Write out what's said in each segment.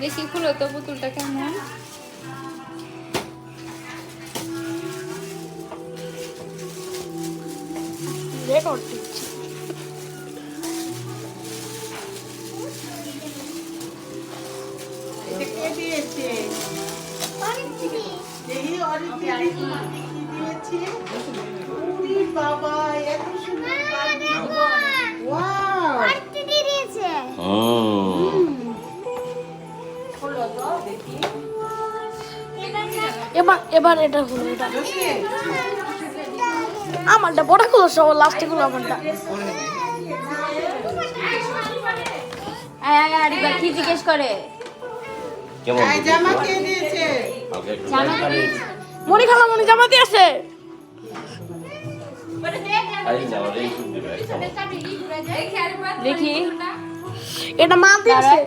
দেখি খুলো তো পুতুলটা কেমন। রেকর্ড দিচ্ছি। এটা কে দিয়েছে? দেখি অরিজিনাল কি দিয়েছে? উরি বাবা, এত সুন্দর বার্থডে বয়। ওয়াও! খোলো তো দেখি। এবার এটা হলো এটা জোসে, আমারটা বড় খুলো সব লাস্টে খুলো আমারটা। আরিবা কি জিজ্ঞেস করে? কেমন এই জামা কে দিয়েছে? হালকা একটু জামা লাইট কালার। মনি খালা মনি জামা দিয়েছে। আই না ওরে একটু দিবে একদম। দেখি এটা মা দিয়েছে।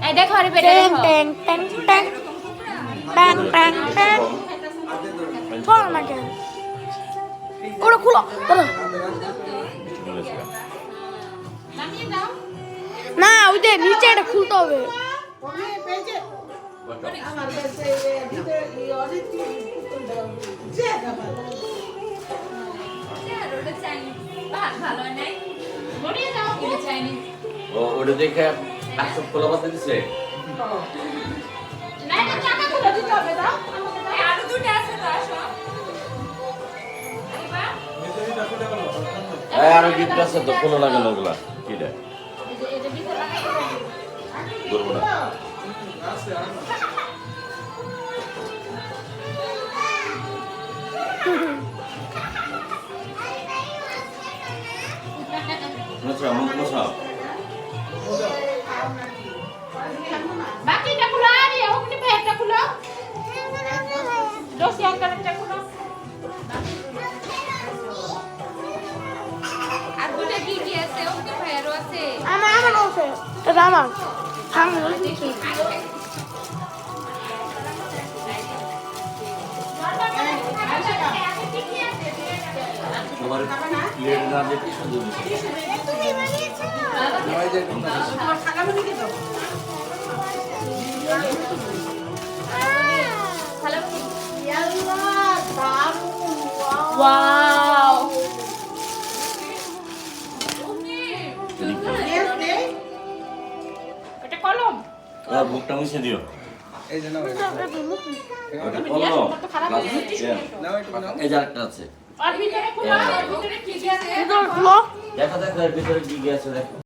এই দেখো আরিবা ট্যাং দেখো। ট্যাং ট্যাং ট্যাং ট্যাং ট্যাং ট্যাং ফোন না কেন ওটা খুলো বলো। না ওই যে নিচে এটা খুলতে হবে। ওকে পেয়েছে। আমার কাছে ভিতরে অরিজিনাল পুতুল দাও। যে বাবা। ভালো নাই বড়িয়ে দাও কি চাইনি ও ওটা দেখে আসল খোলা বাদ দিছে। না না টাকা গুলো দিতে হবে দাও এই আরো দুটো আছে তো আসো আরিবা এই আরো গিফট আছে তো কোনো লাগানো ওগুলা কি রে এটা ভিতরে লাগাই করব না। আচ্ছা মুখ বসাও। বাকিটা খুলো আরে ওখানে ভাইটা খুলো দোসি আঙ্কেলটা খুলো আর দুটো কি কি আছে ওখানে ভাইয়ারও আছে আমার আছে এটা আমার ভাঙ দেখি সবার প্লেট না দেখি সুন্দর দিছে। তোমার খালামণিকে দাও। ইয়াল্লাহ, দারুণ, ওয়াও। ওয়াও Yes, নেই? এটা কলম আর বুকটা মুছে দিও। এই যে নাও ওটা কলম প্লাস এই যে আরেকটা আছে। আর ভিতরে খুলো আর ভিতরে কি কি আছে ভিতরে খুলো। দেখো দেখো এর ভিতরে কি কি আছে দেখো।